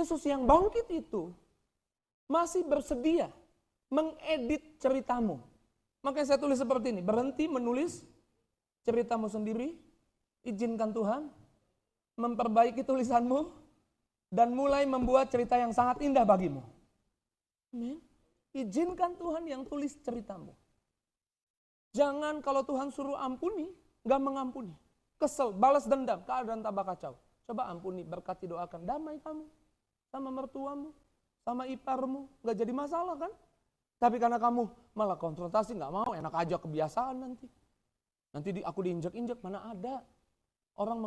Yesus yang bangkit itu masih bersedia mengedit ceritamu. Makanya saya tulis seperti ini, berhenti menulis ceritamu sendiri, izinkan Tuhan memperbaiki tulisanmu, dan mulai membuat cerita yang sangat indah bagimu. Amin. Izinkan Tuhan yang tulis ceritamu. Jangan kalau Tuhan suruh ampuni, gak mengampuni. Kesel, balas dendam, keadaan tambah kacau. Coba ampuni, berkati, doakan, damai kamu. Sama mertuamu, sama iparmu, gak jadi masalah kan? Tapi karena kamu malah konfrontasi, gak mau, enak aja kebiasaan nanti. Nanti aku diinjak-injak, mana ada orang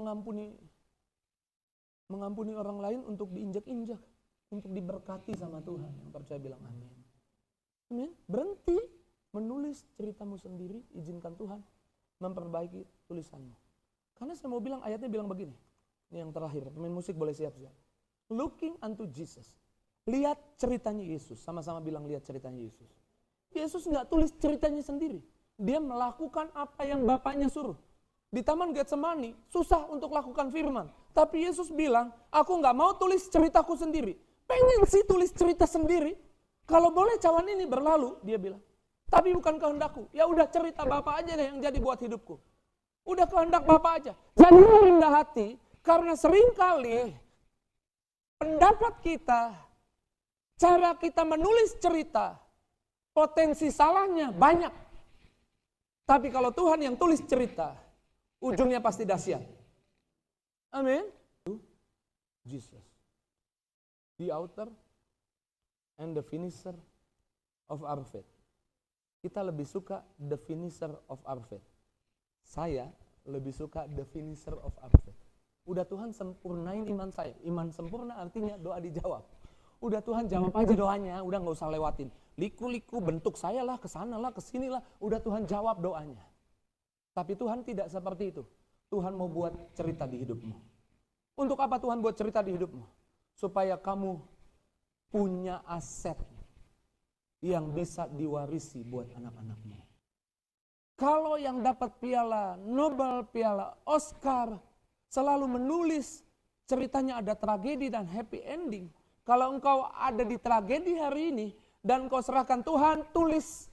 mengampuni orang lain untuk diinjak-injak, untuk diberkati sama Tuhan. Yang percaya bilang amin. Amin. Berhenti menulis ceritamu sendiri, izinkan Tuhan memperbaiki tulisanmu. Karena saya mau bilang, ayatnya bilang begini. Ini yang terakhir, pemain musik boleh siap-siap. Looking unto Jesus. Lihat ceritanya Yesus, sama-sama bilang lihat ceritanya Yesus. Yesus nggak tulis ceritanya sendiri. Dia melakukan apa yang Bapaknya suruh. Di Taman Getsemani, susah untuk lakukan firman. Tapi Yesus bilang, aku nggak mau tulis ceritaku sendiri. Pengen sih tulis cerita sendiri. Kalau boleh cawan ini berlalu, dia bilang. Tapi bukan kehendakku. Ya udah cerita Bapak aja deh yang jadi buat hidupku. Udah kehendak Bapak aja. Jadi rendah hati, karena seringkali pendapat kita, cara kita menulis cerita, potensi salahnya banyak. Tapi kalau Tuhan yang tulis cerita, ujungnya pasti dahsyat. Amin. Jesus, the author and the finisher of our faith. Kita lebih suka the finisher of our faith. Saya lebih suka the finisher of our faith. Udah Tuhan sempurnain iman saya. Iman sempurna artinya doa dijawab. Udah Tuhan jawab aja doanya, udah gak usah lewatin. Liku-liku bentuk saya lah, kesana lah, kesini lah. Udah Tuhan jawab doanya. Tapi Tuhan tidak seperti itu. Tuhan mau buat cerita di hidupmu. Untuk apa Tuhan buat cerita di hidupmu? Supaya kamu punya aset yang bisa diwarisi buat anak-anakmu. Kalau yang dapat piala Nobel, piala Oscar, selalu menulis ceritanya ada tragedi dan happy ending. Kalau engkau ada di tragedi hari ini, dan kau serahkan Tuhan, tulis.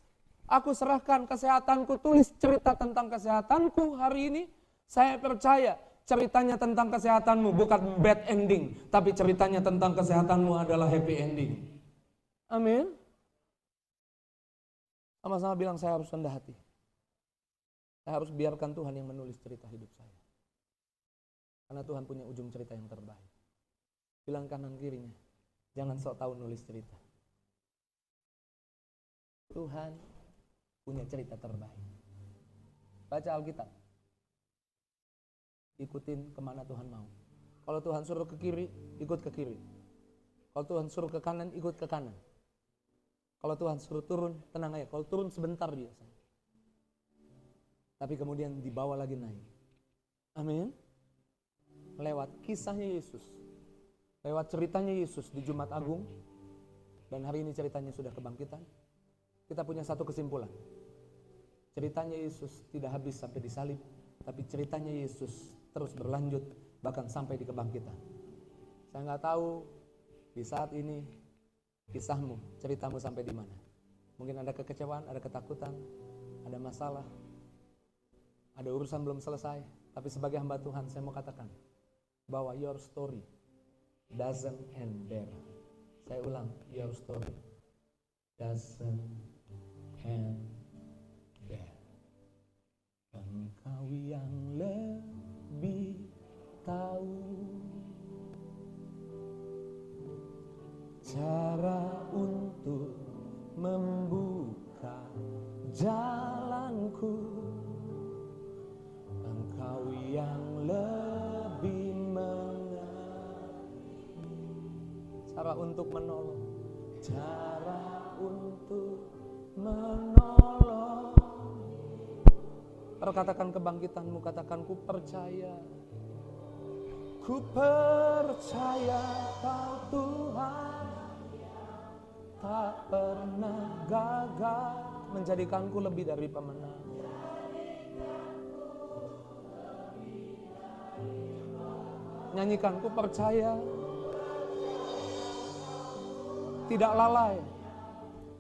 Aku serahkan kesehatanku, tulis cerita tentang kesehatanku hari ini. Saya percaya ceritanya tentang kesehatanmu bukan bad ending, tapi ceritanya tentang kesehatanmu adalah happy ending. Amin. Sama-sama bilang saya harus rendah hati. Saya harus biarkan Tuhan yang menulis cerita hidup saya. Karena Tuhan punya ujung cerita yang terbaik. Bilang kanan kirinya, jangan sok tahu nulis cerita. Tuhan punya cerita terbaik. Baca Alkitab. Ikutin kemana Tuhan mau. Kalau Tuhan suruh ke kiri, ikut ke kiri. Kalau Tuhan suruh ke kanan, ikut ke kanan. Kalau Tuhan suruh turun, tenang aja. Kalau turun sebentar biasanya. Tapi kemudian dibawa lagi naik. Amin. Lewat kisahnya Yesus. Lewat ceritanya Yesus di Jumat Agung. Dan hari ini ceritanya sudah kebangkitan. Kita punya satu kesimpulan. Ceritanya Yesus tidak habis sampai disalib. Tapi ceritanya Yesus terus berlanjut bahkan sampai di kebangkitan. Saya nggak tahu di saat ini kisahmu, ceritamu sampai di mana. Mungkin ada kekecewaan, ada ketakutan, ada masalah, ada urusan belum selesai. Tapi sebagai hamba Tuhan saya mau katakan bahwa your story doesn't end there. Saya ulang, your story doesn't end there. Engkau yang lebih tahu cara untuk membuka jalanku. Engkau yang lebih mengerti cara untuk menolong, cara untuk menolong. Kalau katakan kebangkitanmu, katakan ku percaya. Ku percaya kau Tuhan tak pernah gagal menjadikanku lebih dari pemenang. Nyanyikan ku percaya tidak lalai,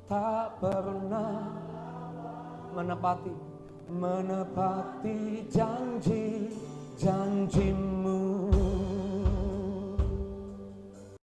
tak pernah menepati janji-janji-Mu.